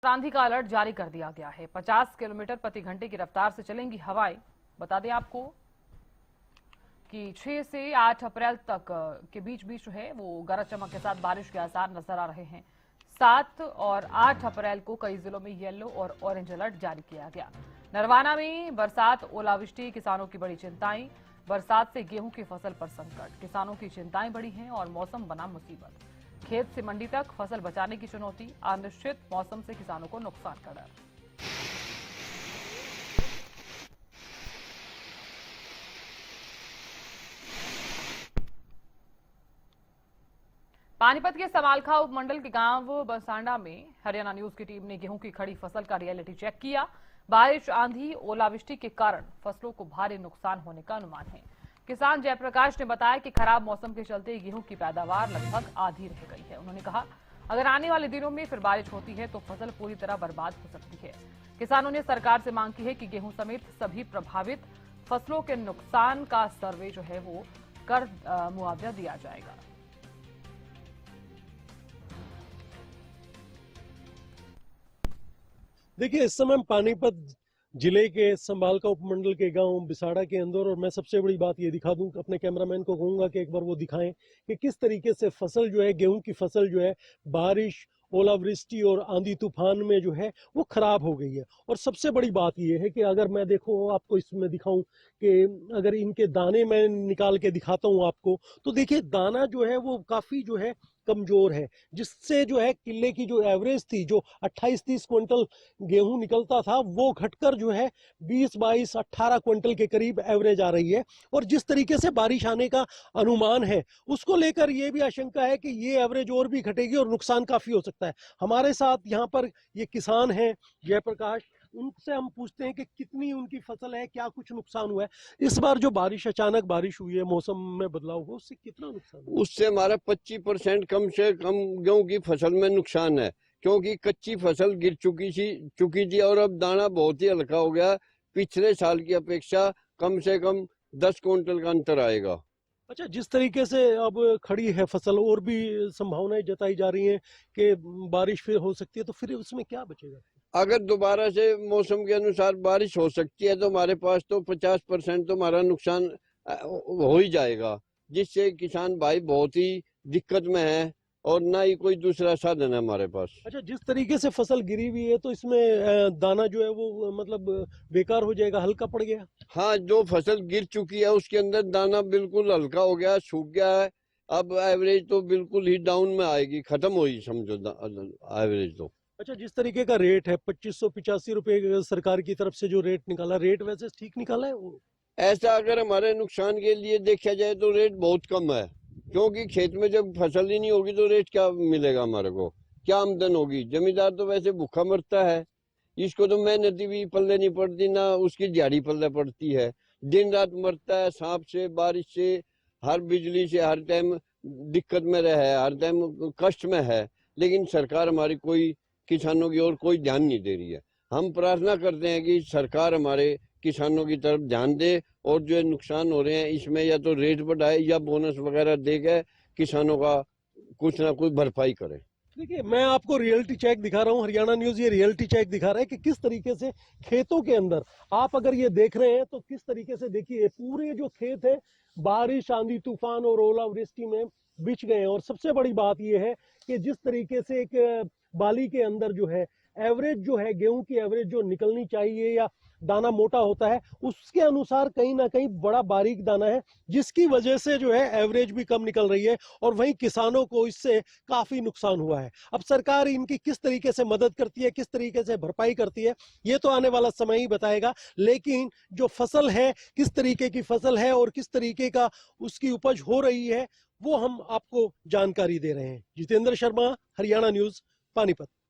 आंधी का अलर्ट जारी कर दिया गया है। 50 किलोमीटर प्रति घंटे की रफ्तार से चलेंगी हवाएं। बता दें आपको कि 6 से 8 अप्रैल तक के बीच बीच जो है वो गरज चमक के साथ बारिश के आसार नजर आ रहे हैं। 7 और 8 अप्रैल को कई जिलों में येलो और ऑरेंज अलर्ट जारी किया गया। नरवाना में बरसात, ओलावृष्टि, किसानों की बड़ी चिंताएं। बरसात से गेहूं की फसल पर संकट, किसानों की चिंताएं बढ़ी हैं और मौसम बना मुसीबत। खेत से मंडी तक फसल बचाने की चुनौती, अनिश्चित मौसम से किसानों को नुकसान का डर। पानीपत के समालखा उपमंडल के गांव बरसांडा में हरियाणा न्यूज की टीम ने गेहूं की खड़ी फसल का रियलिटी चेक किया। बारिश, आंधी, ओलावृष्टि के कारण फसलों को भारी नुकसान होने का अनुमान है। किसान जयप्रकाश ने बताया कि खराब मौसम के चलते गेहूं की पैदावार लगभग आधी रह गई है। उन्होंने कहा, अगर आने वाले दिनों में फिर बारिश होती है तो फसल पूरी तरह बर्बाद हो सकती है। किसानों ने सरकार से मांग की है कि गेहूं समेत सभी प्रभावित फसलों के नुकसान का सर्वे जो है वो कर मुआवजा दिया जाएगा। देखिए, इस समय हम पानीपत जिले के संभालका उपमंडल के गांव बिसाड़ा के अंदर, और मैं सबसे बड़ी बात ये दिखा दूं, अपने कैमरामैन को कहूंगा कि एक बार वो दिखाएं कि किस तरीके से फसल जो है, गेहूं की फसल जो है, बारिश, ओलावृष्टि और आंधी तूफान में जो है वो खराब हो गई है। और सबसे बड़ी बात ये है कि अगर मैं देखो आपको इसमें दिखाऊं कि अगर इनके दाने मैं निकाल के दिखाता हूं आपको, तो देखिए दाना जो है वो काफी जो है कमजोर है, जिससे जो है किले की जो एवरेज थी, जो 28-30 क्विंटल गेहूं निकलता था, वो घटकर जो है 20-22-18 क्विंटल के करीब एवरेज आ रही है। और जिस तरीके से बारिश आने का अनुमान है, उसको लेकर ये भी आशंका है कि ये एवरेज और भी घटेगी और नुकसान काफी हो सकता है। हमारे साथ यहाँ पर ये किसान हैं जयप्रकाश, उनसे हम पूछते हैं कि कितनी उनकी फसल है, क्या कुछ नुकसान हुआ है। इस बार जो बारिश, अचानक बारिश हुई है, मौसम में बदलाव हुआ, उससे कितना नुकसान हुआ? उससे हमारा 25% कम से कम गेहूं की फसल में नुकसान है, क्योंकि कच्ची फसल गिर चुकी थी और अब दाना बहुत ही हल्का हो गया। पिछले साल की अपेक्षा कम से कम 10 क्विंटल का अंतर आएगा। अच्छा, जिस तरीके से अब खड़ी है फसल, और भी संभावनाएं जताई जा रही हैं कि बारिश फिर हो सकती है, तो फिर उसमें क्या बचेगा? अगर दोबारा से मौसम के अनुसार बारिश हो सकती है तो हमारे पास तो 50% तो हमारा नुकसान हो ही जाएगा, जिससे किसान भाई बहुत ही दिक्कत में है और ना ही कोई दूसरा साधन है हमारे पास। अच्छा, जिस तरीके से फसल गिरी हुई है, तो इसमें दाना जो है वो मतलब बेकार हो जाएगा, हल्का पड़ गया। हाँ, जो फसल गिर चुकी है उसके अंदर दाना बिल्कुल हल्का हो गया, सूख गया है। अब एवरेज तो बिल्कुल ही डाउन में आएगी, खत्म होगी समझो एवरेज तो। अच्छा, जिस तरीके का रेट है 2585 रुपए सरकार की तरफ से जो रेट निकाला, रेट वैसे ठीक निकाला है वो? ऐसा अगर हमारे नुकसान के लिए देखा जाए तो रेट बहुत कम है, क्योंकि खेत में जब फसल ही नहीं होगी तो रेट क्या मिलेगा हमारे को, क्या आमदन होगी। जमींदार तो वैसे भूखा मरता है, इसको तो मेहनती भी पल्ले नहीं पड़ती, ना उसकी दिहाड़ी पल्ले पड़ती है। दिन रात मरता है, सांप से, बारिश से, हर बिजली से, हर टाइम दिक्कत में रहे, हर टाइम कष्ट में है। लेकिन सरकार हमारी कोई किसानों की ओर कोई ध्यान नहीं दे रही है। हम प्रार्थना करते हैं कि सरकार हमारे किसानों की तरफ ध्यान दे और जो नुकसान हो रहे हैं इसमें या तो रेट बढ़ाए या बोनस वगैरह देकर किसानों का कुछ ना कुछ भरपाई करे। देखिए, मैं आपको रियलिटी चेक दिखा रहा हूँ, हरियाणा न्यूज ये रियलिटी चेक दिखा रहा है कि किस तरीके से खेतों के अंदर, आप अगर ये देख रहे हैं तो किस तरीके से, देखिए पूरे जो खेत है बारिश, आंधी तूफान और ओलावृष्टि में बिछ गए हैं। और सबसे बड़ी बात यह है कि जिस तरीके से एक बाली के अंदर जो है एवरेज, जो है गेहूं की एवरेज जो निकलनी चाहिए, या दाना मोटा होता है, उसके अनुसार कहीं ना कहीं बड़ा बारीक दाना है, जिसकी वजह से जो है एवरेज भी कम निकल रही है और वहीं किसानों को इससे काफी नुकसान हुआ है। अब सरकार इनकी किस तरीके से मदद करती है, किस तरीके से भरपाई करती है, ये तो आने वाला समय ही बताएगा। लेकिन जो फसल है, किस तरीके की फसल है और किस तरीके का उसकी उपज हो रही है, वो हम आपको जानकारी दे रहे हैं। जितेंद्र शर्मा, हरियाणा न्यूज, पानीपत।